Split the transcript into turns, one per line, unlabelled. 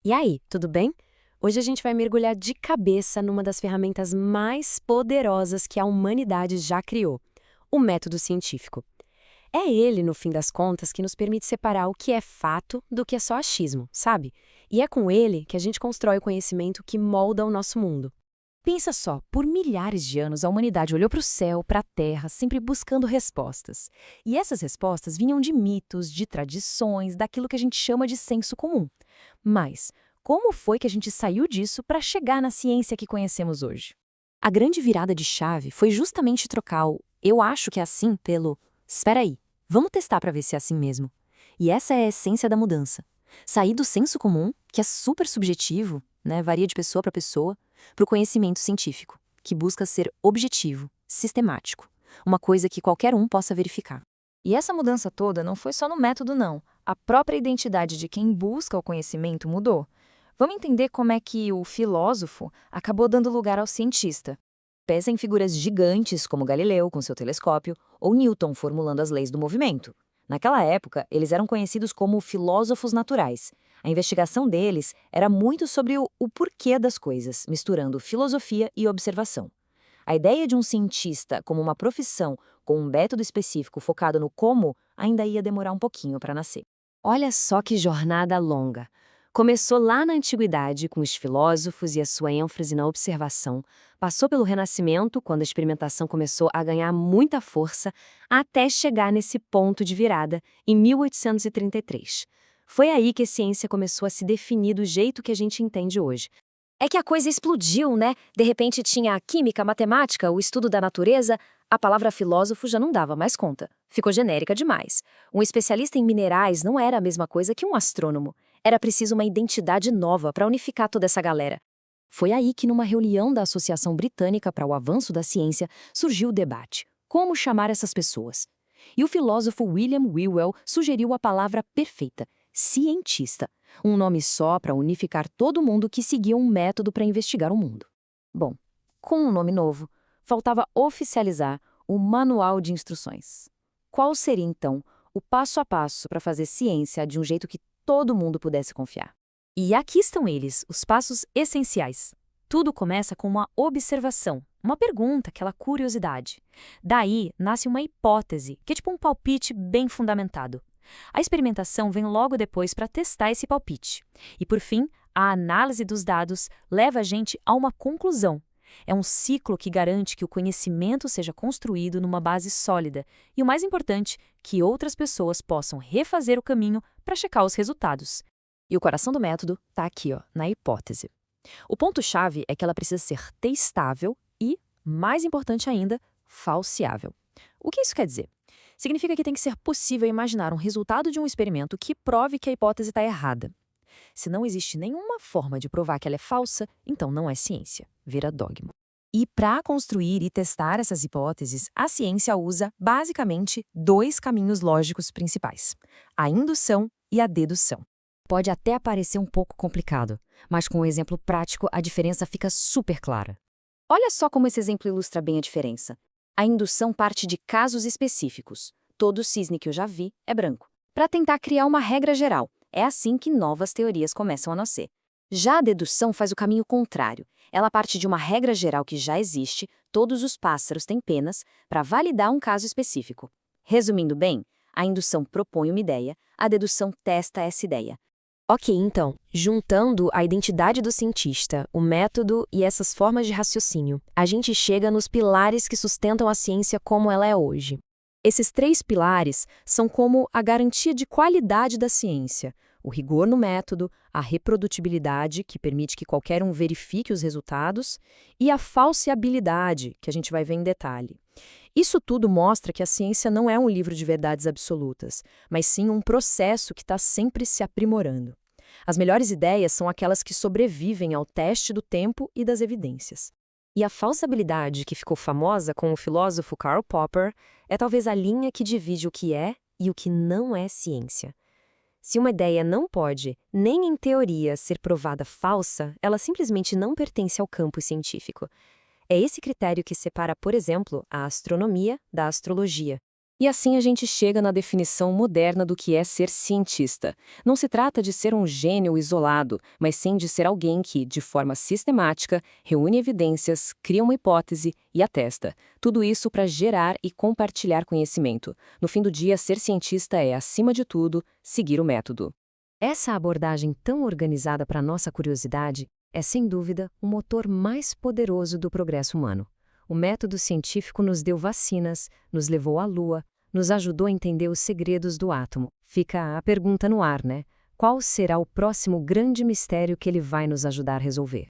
E aí, tudo bem? Hoje a gente vai mergulhar de cabeça numa das ferramentas mais poderosas que a humanidade já criou, o método científico. É ele, no fim das contas, que nos permite separar o que é fato do que é só achismo, sabe? E é com ele que a gente constrói o conhecimento que molda o nosso mundo.
Pensa só, por milhares de anos a humanidade olhou para o céu, para a terra, sempre buscando respostas. E essas respostas vinham de mitos, de tradições, daquilo que a gente chama de senso comum. Mas como foi que a gente saiu disso para chegar na ciência que conhecemos hoje? A grande virada de chave foi justamente trocar o "eu acho que é assim" pelo "espera aí, vamos testar para ver se é assim mesmo". E essa é a essência da mudança. Sair do senso comum, que é super subjetivo, né, varia de pessoa para pessoa, para o conhecimento científico, que busca ser objetivo, sistemático, uma coisa que qualquer um possa verificar. E essa mudança toda não foi só no método, não. A própria identidade de quem busca o conhecimento mudou. Vamos entender como é que o filósofo acabou dando lugar ao cientista. Pensa em figuras gigantes como Galileu com seu telescópio ou Newton formulando as leis do movimento. Naquela época, eles eram conhecidos como filósofos naturais. A investigação deles era muito sobre o porquê das coisas, misturando filosofia e observação. A ideia de um cientista como uma profissão com um método específico focado no como ainda ia demorar um pouquinho para nascer.
Olha só que jornada longa. Começou lá na antiguidade, com os filósofos e a sua ênfase na observação, passou pelo Renascimento, quando a experimentação começou a ganhar muita força, até chegar nesse ponto de virada, em 1833. Foi aí que a ciência começou a se definir do jeito que a gente entende hoje. É que a coisa explodiu, né? De repente tinha a química, a matemática, o estudo da natureza. A palavra filósofo já não dava mais conta. Ficou genérica demais. Um especialista em minerais não era a mesma coisa que um astrônomo. Era preciso uma identidade nova para unificar toda essa galera. Foi aí que, numa reunião da Associação Britânica para o Avanço da Ciência, surgiu o debate: como chamar essas pessoas? E o filósofo William Whewell sugeriu a palavra perfeita: cientista. Um nome só para unificar todo mundo que seguia um método para investigar o mundo. Bom, com um nome novo, faltava oficializar o Manual de Instruções. Qual seria, então, o passo a passo para fazer ciência de um jeito que todo mundo pudesse confiar? E aqui estão eles, os passos essenciais. Tudo começa com uma observação, uma pergunta, aquela curiosidade. Daí nasce uma hipótese, que é tipo um palpite bem fundamentado. A experimentação vem logo depois para testar esse palpite. E, por fim, a análise dos dados leva a gente a uma conclusão. É um ciclo que garante que o conhecimento seja construído numa base sólida e, o mais importante, que outras pessoas possam refazer o caminho para checar os resultados. E o coração do método está aqui, ó, na hipótese. O ponto-chave é que ela precisa ser testável e, mais importante ainda, falseável. O que isso quer dizer? Significa que tem que ser possível imaginar um resultado de um experimento que prove que a hipótese está errada. Se não existe nenhuma forma de provar que ela é falsa, então não é ciência, vira dogma. E para construir e testar essas hipóteses, a ciência usa, basicamente, dois caminhos lógicos principais: a indução e a dedução. Pode até parecer um pouco complicado, mas com um exemplo prático a diferença fica super clara. Olha só como esse exemplo ilustra bem a diferença. A indução parte de casos específicos. Todo cisne que eu já vi é branco. Para tentar criar uma regra geral. É assim que novas teorias começam a nascer. Já a dedução faz o caminho contrário. Ela parte de uma regra geral que já existe, todos os pássaros têm penas, para validar um caso específico. Resumindo bem, a indução propõe uma ideia, a dedução testa essa ideia. Ok, então, juntando a identidade do cientista, o método e essas formas de raciocínio, a gente chega nos pilares que sustentam a ciência como ela é hoje. Esses três pilares são como a garantia de qualidade da ciência: o rigor no método, a reprodutibilidade, que permite que qualquer um verifique os resultados, e a falseabilidade, que a gente vai ver em detalhe. Isso tudo mostra que a ciência não é um livro de verdades absolutas, mas sim um processo que está sempre se aprimorando. As melhores ideias são aquelas que sobrevivem ao teste do tempo e das evidências. E a falsabilidade, que ficou famosa com o filósofo Karl Popper, é talvez a linha que divide o que é e o que não é ciência. Se uma ideia não pode, nem em teoria, ser provada falsa, ela simplesmente não pertence ao campo científico. É esse critério que separa, por exemplo, a astronomia da astrologia.
E assim a gente chega na definição moderna do que é ser cientista. Não se trata de ser um gênio isolado, mas sim de ser alguém que, de forma sistemática, reúne evidências, cria uma hipótese e a testa. Tudo isso para gerar e compartilhar conhecimento. No fim do dia, ser cientista é, acima de tudo, seguir o método.
Essa abordagem tão organizada para nossa curiosidade é, sem dúvida, o motor mais poderoso do progresso humano. O método científico nos deu vacinas, nos levou à Lua, nos ajudou a entender os segredos do átomo. Fica a pergunta no ar, né? Qual será o próximo grande mistério que ele vai nos ajudar a resolver?